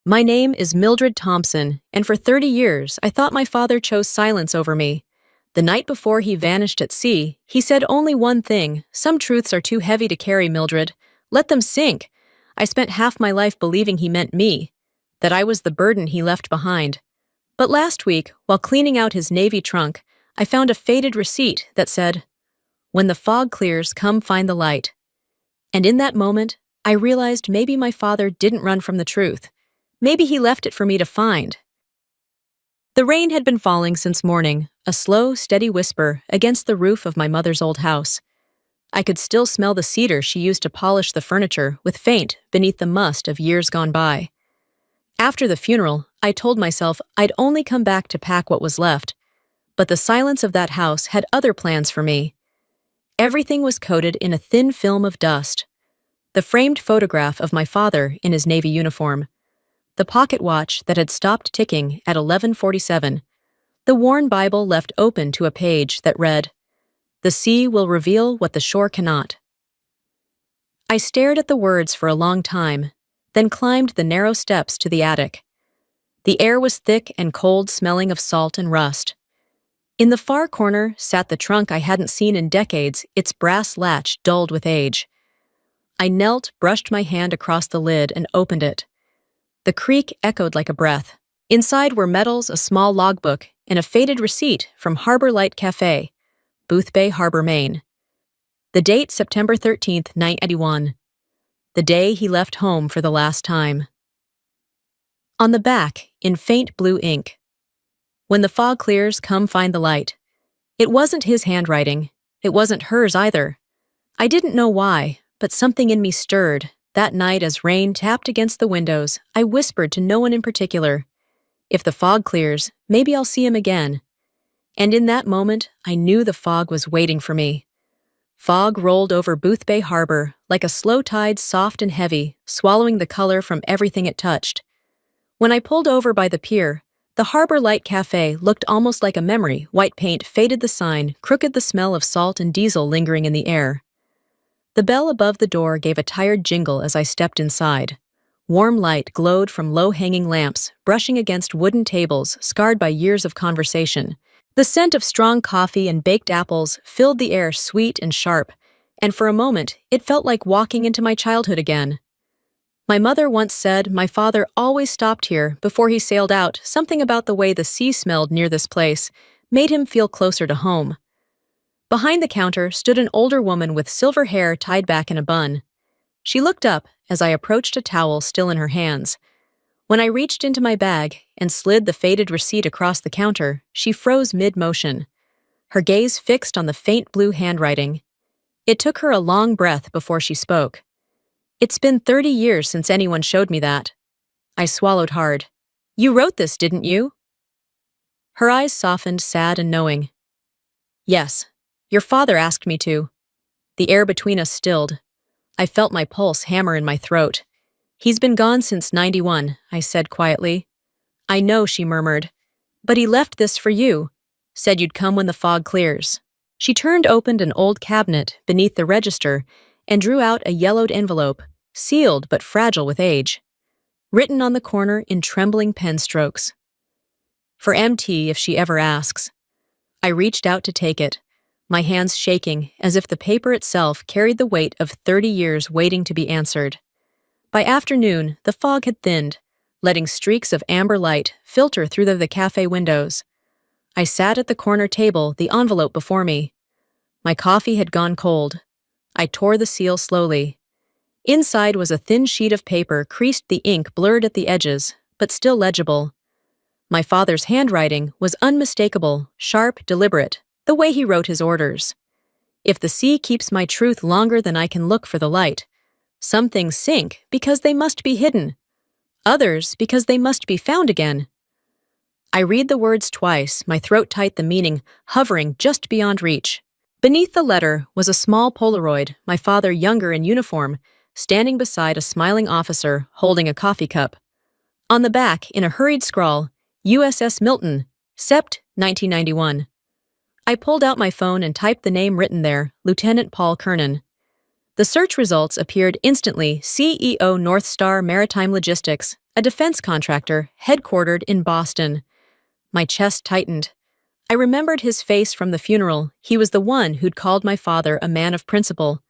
My name is Mildred Thompson, and for 30 years I thought my father chose silence over me. The night before he vanished at sea, he said only one thing: "Some truths are too heavy to carry, Mildred. Let them sink." I spent half my life believing he meant me, that I was the burden he left behind. But last week, while cleaning out his navy trunk, I found a faded receipt that said, "When the fog clears, come find the light." And in that moment, I realized maybe my father didn't run from the truth. Maybe he left it for me to find. The rain had been falling since morning, a slow, steady whisper against the roof of my mother's old house. I could still smell the cedar she used to polish the furniture with faint beneath the must of years gone by. After the funeral, I told myself I'd only come back to pack what was left, but the silence of that house had other plans for me. Everything was coated in a thin film of dust. The framed photograph of my father in his Navy uniform, the pocket watch that had stopped ticking at 11:47, the worn Bible left open to a page that read, "The sea will reveal what the shore cannot." I stared at the words for a long time, then climbed the narrow steps to the attic. The air was thick and cold, smelling of salt and rust. In the far corner sat the trunk I hadn't seen in decades, its brass latch dulled with age. I knelt, brushed my hand across the lid, and opened it. The creak echoed like a breath. Inside were medals, a small logbook, and a faded receipt from Harbor Light Cafe, Boothbay Harbor, Maine. The date, September 13th, 1981. The day he left home for the last time. On the back, in faint blue ink, "When the fog clears, come find the light." It wasn't his handwriting. It wasn't hers either. I didn't know why, but something in me stirred. That night, as rain tapped against the windows, I whispered to no one in particular, "If the fog clears, maybe I'll see him again." And in that moment, I knew the fog was waiting for me. Fog rolled over Boothbay Harbor like a slow tide, soft and heavy, swallowing the color from everything it touched. When I pulled over by the pier, the Harbor Light Cafe looked almost like a memory. White paint faded the sign, crooked the smell of salt and diesel lingering in the air. The bell above the door gave a tired jingle as I stepped inside. Warm light glowed from low-hanging lamps, brushing against wooden tables scarred by years of conversation. The scent of strong coffee and baked apples filled the air, sweet and sharp, and for a moment it felt like walking into my childhood again. My mother once said my father always stopped here before he sailed out. Something about the way the sea smelled near this place made him feel closer to home. Behind the counter stood an older woman with silver hair tied back in a bun. She looked up as I approached, a towel still in her hands. When I reached into my bag and slid the faded receipt across the counter, she froze mid-motion, her gaze fixed on the faint blue handwriting. It took her a long breath before she spoke. "It's been 30 years since anyone showed me that." I swallowed hard. "You wrote this, didn't you?" Her eyes softened, sad and knowing. "Yes. Your father asked me to." The air between us stilled. I felt my pulse hammer in my throat. "He's been gone since '91, I said quietly. "I know," she murmured. "But he left this for you. Said you'd come when the fog clears." She opened an old cabinet beneath the register and drew out a yellowed envelope, sealed but fragile with age. Written on the corner in trembling pen strokes, "For MT if she ever asks." I reached out to take it, my hands shaking as if the paper itself carried the weight of 30 years waiting to be answered. By afternoon, the fog had thinned, letting streaks of amber light filter through the cafe windows. I sat at the corner table, the envelope before me. My coffee had gone cold. I tore the seal slowly. Inside was a thin sheet of paper, creased, the ink blurred at the edges, but still legible. My father's handwriting was unmistakable, sharp, deliberate, the way he wrote his orders. "If the sea keeps my truth longer than I can look for the light, some things sink because they must be hidden, others because they must be found again." I read the words twice, my throat tight, the meaning hovering just beyond reach. Beneath the letter was a small Polaroid, my father, younger in uniform, standing beside a smiling officer holding a coffee cup. On the back, in a hurried scrawl, USS Milton, Sept. 1991. I pulled out my phone and typed the name written there, Lieutenant Paul Kernan. The search results appeared instantly: CEO, North Star Maritime Logistics, a defense contractor headquartered in Boston. My chest tightened. I remembered his face from the funeral. He was the one who'd called my father a man of principle.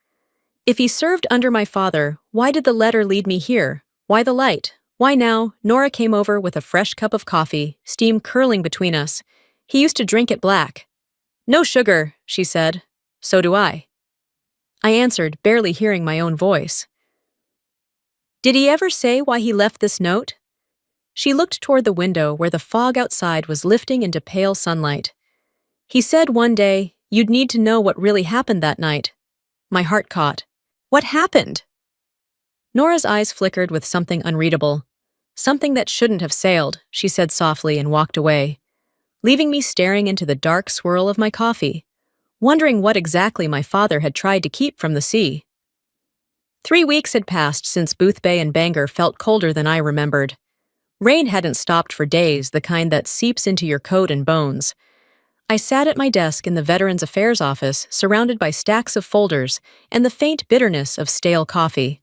If he served under my father, why did the letter lead me here? Why the light? Why now? Nora came over with a fresh cup of coffee, steam curling between us. He used to drink it black. No sugar, she said. So do I. I answered, barely hearing my own voice. Did he ever say why he left this note? She looked toward the window where the fog outside was lifting into pale sunlight. He said one day, you'd need to know what really happened that night. My heart caught. What happened? Nora's eyes flickered with something unreadable. Something that shouldn't have sailed, she said softly and walked away, leaving me staring into the dark swirl of my coffee, wondering what exactly my father had tried to keep from the sea. 3 weeks had passed since Boothbay and Bangor felt colder than I remembered. Rain hadn't stopped for days, the kind that seeps into your coat and bones. I sat at my desk in the Veterans Affairs office, surrounded by stacks of folders and the faint bitterness of stale coffee.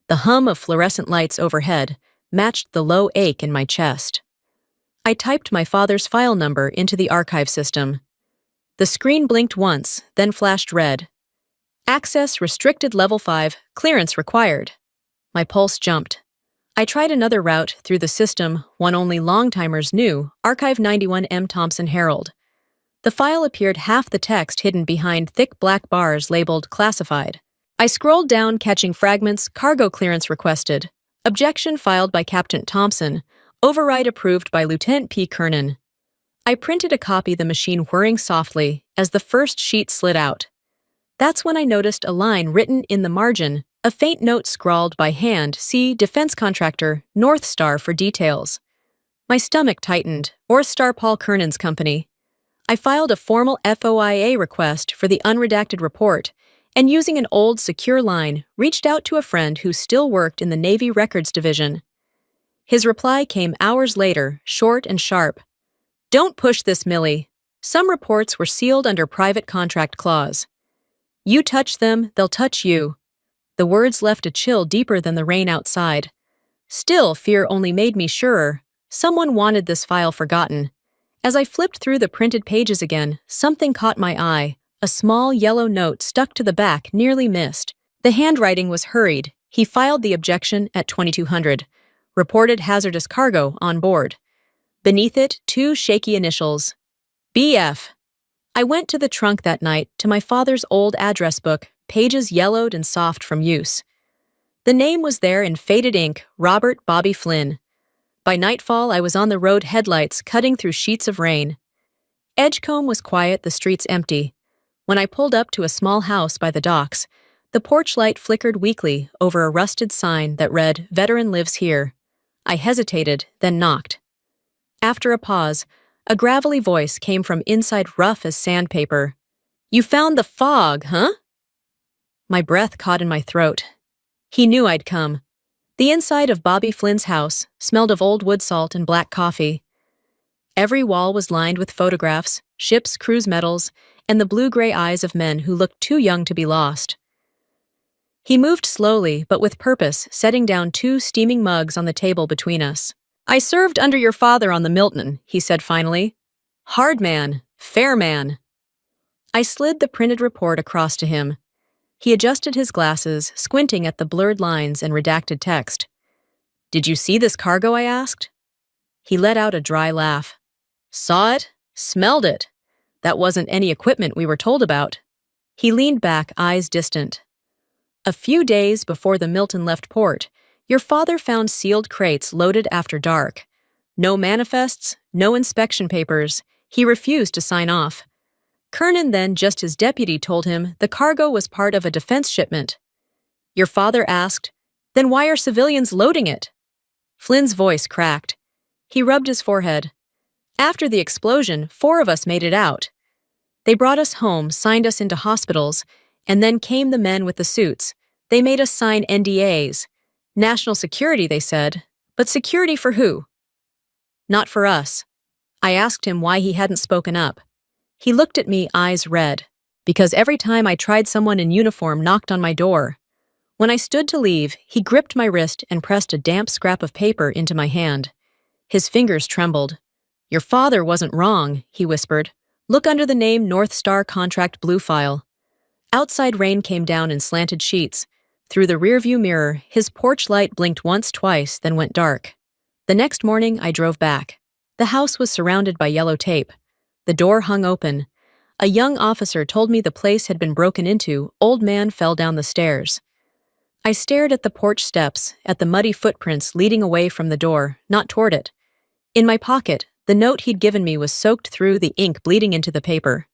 The hum of fluorescent lights overhead matched the low ache in my chest. I typed my father's file number into the archive system. The screen blinked once, then flashed red. Access restricted level 5, clearance required. My pulse jumped. I tried another route through the system, one only long-timers knew, Archive 91 M. Thompson Herald. The file appeared half the text hidden behind thick black bars labeled classified. I scrolled down, catching fragments, cargo clearance requested. Objection filed by Captain Thompson. Override approved by Lieutenant P. Kernan. I printed a copy, the machine whirring softly as the first sheet slid out. That's when I noticed a line written in the margin, a faint note scrawled by hand, see Defense Contractor, North Star for details. My stomach tightened, or Star Paul Kernan's company. I filed a formal FOIA request for the unredacted report, and using an old secure line, reached out to a friend who still worked in the Navy Records Division. His reply came hours later, short and sharp. Don't push this, Millie. Some reports were sealed under private contract clause. You touch them, they'll touch you. The words left a chill deeper than the rain outside. Still, fear only made me surer. Someone wanted this file forgotten. As I flipped through the printed pages again, something caught my eye. A small yellow note stuck to the back, nearly missed. The handwriting was hurried. He filed the objection at 2200. Reported hazardous cargo on board. Beneath it, 2 shaky initials. BF. I went to the trunk that night, to my father's old address book, pages yellowed and soft from use. The name was there in faded ink, Robert Bobby Flynn. By nightfall, I was on the road, headlights cutting through sheets of rain. Edgecombe was quiet, the streets empty. When I pulled up to a small house by the docks, the porch light flickered weakly over a rusted sign that read, Veteran lives here. I hesitated, then knocked. After a pause, a gravelly voice came from inside, rough as sandpaper. You found the fog, huh? My breath caught in my throat. He knew I'd come. The inside of Bobby Flynn's house smelled of old wood salt and black coffee. Every wall was lined with photographs, ships, cruise medals, and the blue-gray eyes of men who looked too young to be lost. He moved slowly, but with purpose, setting down 2 steaming mugs on the table between us. I served under your father on the Milton, he said finally. Hard man, fair man. I slid the printed report across to him. He adjusted his glasses, squinting at the blurred lines and redacted text. Did you see this cargo, I asked? He let out a dry laugh. Saw it, smelled it. That wasn't any equipment we were told about. He leaned back, eyes distant. A few days before the Milton left port, your father found sealed crates loaded after dark. No manifests, no inspection papers. He refused to sign off. Kernan, then just his deputy, told him the cargo was part of a defense shipment. Your father asked, then why are civilians loading it? Flynn's voice cracked. He rubbed his forehead. After the explosion, 4 of us made it out. They brought us home, signed us into hospitals, and then came the men with the suits. They made us sign NDAs. National security, they said. But security for who? Not for us. I asked him why he hadn't spoken up. He looked at me, eyes red. Because every time I tried, someone in uniform knocked on my door. When I stood to leave, he gripped my wrist and pressed a damp scrap of paper into my hand. His fingers trembled. "Your father wasn't wrong," he whispered. "Look under the name North Star Contract Blue file." Outside rain came down in slanted sheets. Through the rearview mirror, his porch light blinked once, twice, then went dark. The next morning, I drove back. The house was surrounded by yellow tape. The door hung open. A young officer told me the place had been broken into. Old man fell down the stairs. I stared at the porch steps, at the muddy footprints leading away from the door, not toward it. In my pocket, the note he'd given me was soaked through, the ink bleeding into the paper.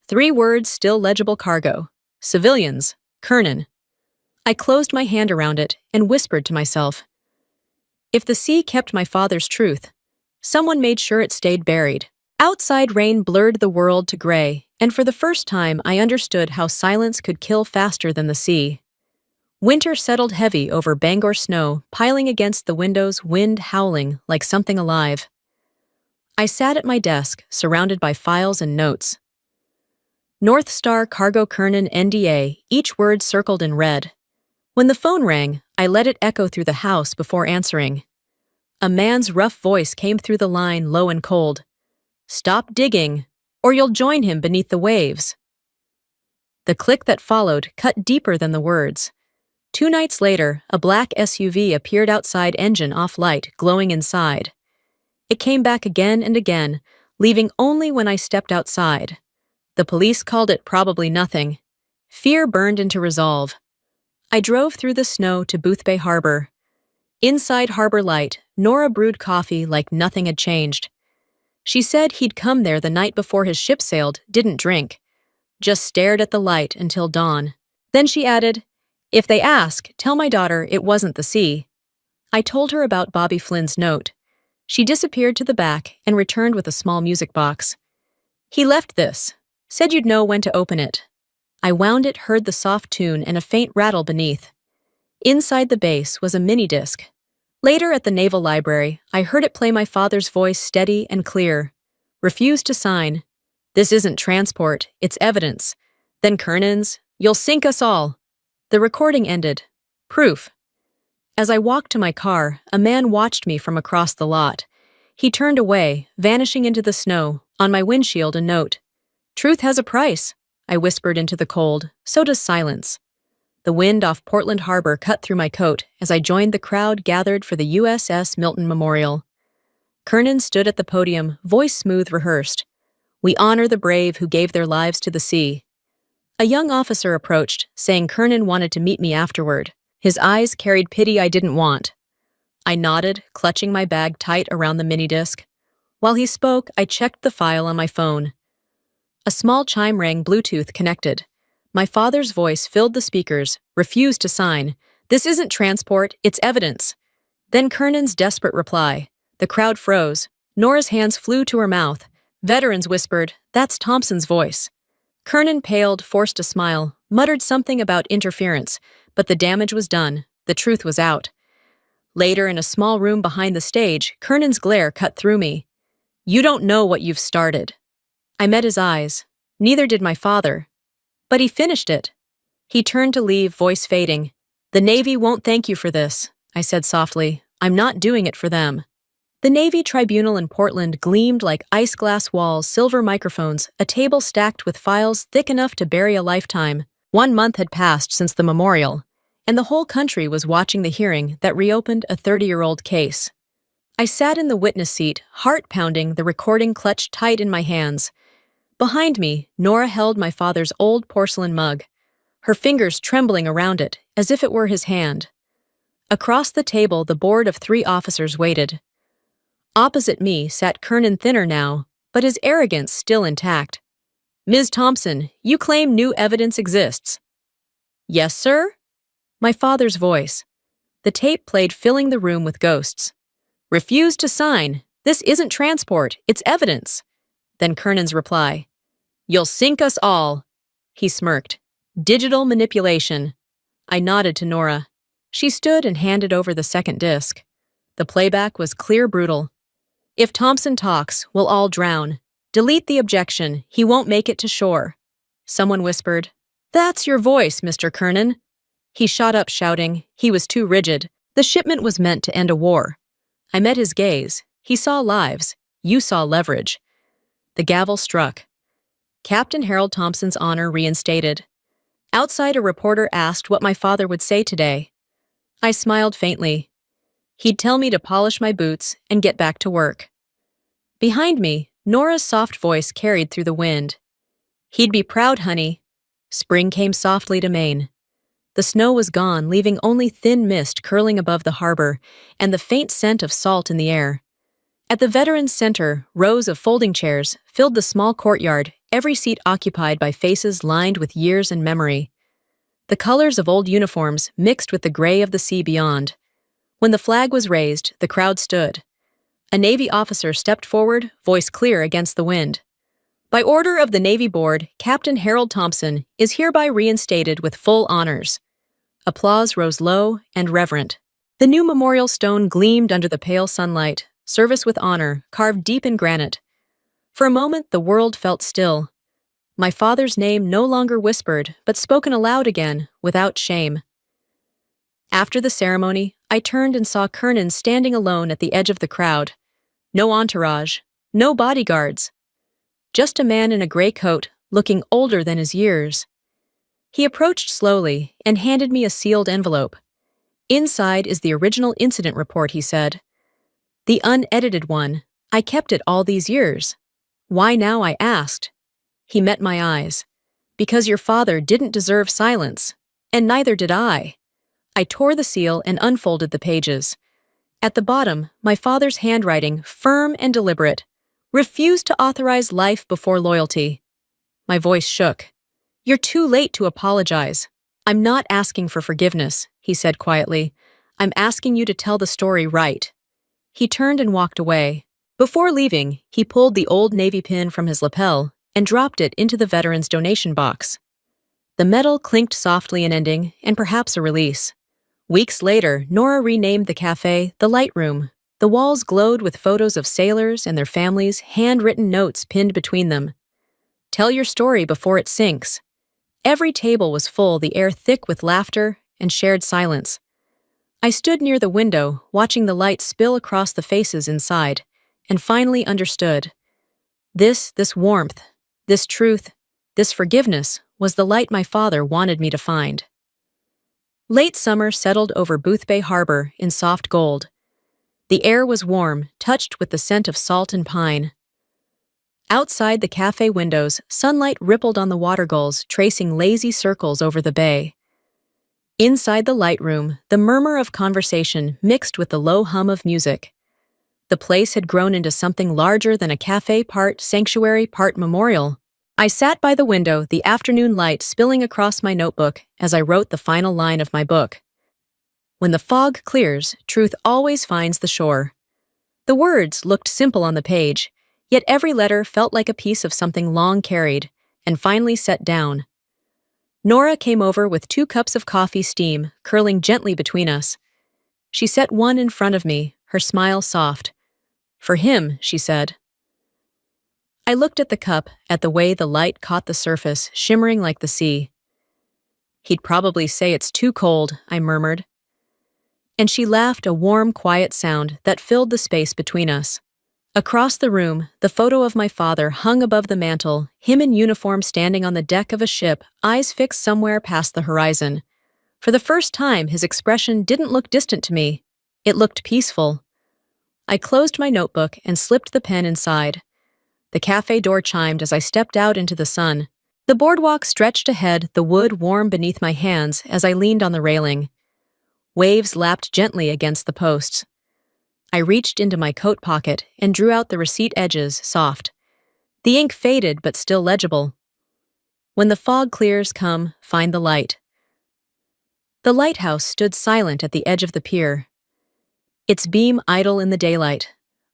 3 words, still legible: cargo. Civilians. Kernan. I closed my hand around it and whispered to myself. If the sea kept my father's truth, someone made sure it stayed buried. Outside rain blurred the world to gray, and for the first time I understood how silence could kill faster than the sea. Winter settled heavy over Bangor snow, piling against the windows, wind howling like something alive. I sat at my desk, surrounded by files and notes. North Star Cargo Kernan NDA, each word circled in red. When the phone rang, I let it echo through the house before answering. A man's rough voice came through the line, low and cold. "Stop digging, or you'll join him beneath the waves." The click that followed cut deeper than the words. 2 nights later, a black SUV appeared outside, engine off, light glowing inside. It came back again and again, leaving only when I stepped outside. The police called it probably nothing. Fear burned into resolve. I drove through the snow to Boothbay Harbor. Inside Harbor Light, Nora brewed coffee like nothing had changed. She said he'd come there the night before his ship sailed, didn't drink, just stared at the light until dawn. Then she added, "If they ask, tell my daughter it wasn't the sea." I told her about Bobby Flynn's note. She disappeared to the back and returned with a small music box. "He left this. Said you'd know when to open it." I wound it, heard the soft tune and a faint rattle beneath. Inside the base was a mini-disc. Later at the Naval Library, I heard it play my father's voice, steady and clear. "Refuse to sign. This isn't transport, it's evidence. Then Kernan's, you'll sink us all." The recording ended. Proof. As I walked to my car, a man watched me from across the lot. He turned away, vanishing into the snow. On my windshield, a note. "Truth has a price," I whispered into the cold. So does silence. The wind off Portland Harbor cut through my coat as I joined the crowd gathered for the USS Milton Memorial. Kernan stood at the podium, voice smooth, rehearsed. "We honor the brave who gave their lives to the sea." A young officer approached, saying Kernan wanted to meet me afterward. His eyes carried pity I didn't want. I nodded, clutching my bag tight around the mini-disc. While he spoke, I checked the file on my phone. A small chime rang, Bluetooth connected. My father's voice filled the speakers. "Refuse to sign. This isn't transport, it's evidence." Then Kernan's desperate reply. The crowd froze. Nora's hands flew to her mouth. Veterans whispered, "That's Thompson's voice." Kernan paled, forced a smile, muttered something about interference, but the damage was done. The truth was out. Later, in a small room behind the stage, Kernan's glare cut through me. "You don't know what you've started." I met his eyes. Neither did my father. But he finished it. He turned to leave, voice fading. "The Navy won't thank you for this," I said softly. "I'm not doing it for them." The Navy Tribunal in Portland gleamed like ice-glass walls, silver microphones, a table stacked with files thick enough to bury a lifetime. 1 month had passed since the memorial, and the whole country was watching the hearing that reopened a 30-year-old case. I sat in the witness seat, heart pounding, the recording clutched tight in my hands. Behind me, Nora held my father's old porcelain mug, her fingers trembling around it, as if it were his hand. Across the table, the board of 3 officers waited. Opposite me sat Kernan, thinner now, but his arrogance still intact. "Ms. Thompson, you claim new evidence exists." "Yes, sir?" My father's voice. The tape played, filling the room with ghosts. "Refuse to sign. This isn't transport, it's evidence." Then Kernan's reply. "You'll sink us all." He smirked. "Digital manipulation." I nodded to Nora. She stood and handed over the second disc. The playback was clear, brutal. "If Thompson talks, we'll all drown. Delete the objection. He won't make it to shore." Someone whispered, "That's your voice, Mr. Kernan." He shot up shouting. He was too rigid. The shipment was meant to end a war. I met his gaze. He saw lives. You saw leverage. The gavel struck. Captain Harold Thompson's honor reinstated. Outside, a reporter asked what my father would say today. I smiled faintly. He'd tell me to polish my boots and get back to work. Behind me, Nora's soft voice carried through the wind. He'd be proud, honey. Spring came softly to Maine. The snow was gone, leaving only thin mist curling above the harbor and the faint scent of salt in the air. At the Veterans Center, rows of folding chairs filled the small courtyard, every seat occupied by faces lined with years and memory. The colors of old uniforms mixed with the gray of the sea beyond. When the flag was raised, the crowd stood. A Navy officer stepped forward, voice clear against the wind. By order of the Navy Board, Captain Harold Thompson is hereby reinstated with full honors. Applause rose low and reverent. The new memorial stone gleamed under the pale sunlight, service with honor, carved deep in granite. For a moment, the world felt still. My father's name no longer whispered, but spoken aloud again, without shame. After the ceremony, I turned and saw Kernan standing alone at the edge of the crowd. No entourage, no bodyguards. Just a man in a gray coat, looking older than his years. He approached slowly and handed me a sealed envelope. Inside is the original incident report, he said. The unedited one. I kept it all these years. Why now, I asked. He met my eyes. Because your father didn't deserve silence, and neither did I. I tore the seal and unfolded the pages. At the bottom, my father's handwriting, firm and deliberate, refused to authorize life before loyalty. My voice shook. You're too late to apologize. I'm not asking for forgiveness, he said quietly. I'm asking you to tell the story right. He turned and walked away. Before leaving, he pulled the old Navy pin from his lapel and dropped it into the veteran's donation box. The metal clinked softly in ending, and perhaps a release. Weeks later, Nora renamed the cafe the Light Room. The walls glowed with photos of sailors and their families, handwritten notes pinned between them. Tell your story before it sinks. Every table was full, the air thick with laughter and shared silence. I stood near the window, watching the light spill across the faces inside, and finally understood. This warmth, this truth, this forgiveness was the light my father wanted me to find. Late summer settled over Boothbay Harbor in soft gold. The air was warm, touched with the scent of salt and pine. Outside the cafe windows, sunlight rippled on the water gulls, tracing lazy circles over the bay. Inside the light room, the murmur of conversation mixed with the low hum of music. The place had grown into something larger than a cafe, part sanctuary, part memorial. I sat by the window, the afternoon light spilling across my notebook as I wrote the final line of my book. When the fog clears, truth always finds the shore. The words looked simple on the page, yet every letter felt like a piece of something long carried and finally set down. Nora came over with 2 cups of coffee, steam curling gently between us. She set one in front of me, her smile soft. For him, she said. I looked at the cup, at the way the light caught the surface, shimmering like the sea. He'd probably say it's too cold, I murmured. And she laughed, a warm, quiet sound that filled the space between us. Across the room, the photo of my father hung above the mantel, him in uniform standing on the deck of a ship, eyes fixed somewhere past the horizon. For the first time, his expression didn't look distant to me. It looked peaceful. I closed my notebook and slipped the pen inside. The cafe door chimed as I stepped out into the sun. The boardwalk stretched ahead, the wood warm beneath my hands as I leaned on the railing. Waves lapped gently against the posts. I reached into my coat pocket and drew out the receipt, edges soft. The ink faded but still legible. When the fog clears, come, find the light. The lighthouse stood silent at the edge of the pier. Its beam idle in the daylight.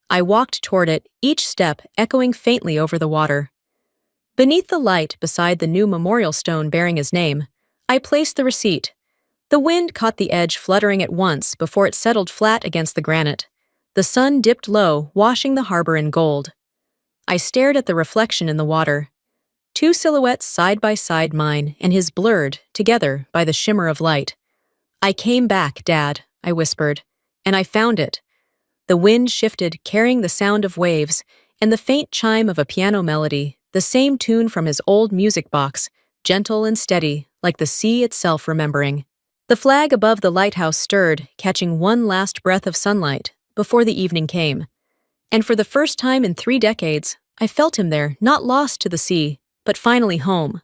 I walked toward it, each step echoing faintly over the water. Beneath the light, beside the new memorial stone bearing his name, I placed the receipt. The wind caught the edge, fluttering at once before it settled flat against the granite. The sun dipped low, washing the harbor in gold. I stared at the reflection in the water. 2 silhouettes side by side, mine and his, blurred together by the shimmer of light. I came back, Dad, I whispered, and I found it. The wind shifted, carrying the sound of waves, and the faint chime of a piano melody, the same tune from his old music box, gentle and steady, like the sea itself remembering. The flag above the lighthouse stirred, catching one last breath of sunlight, before the evening came. And for the first time in 3 decades, I felt him there, not lost to the sea, but finally home.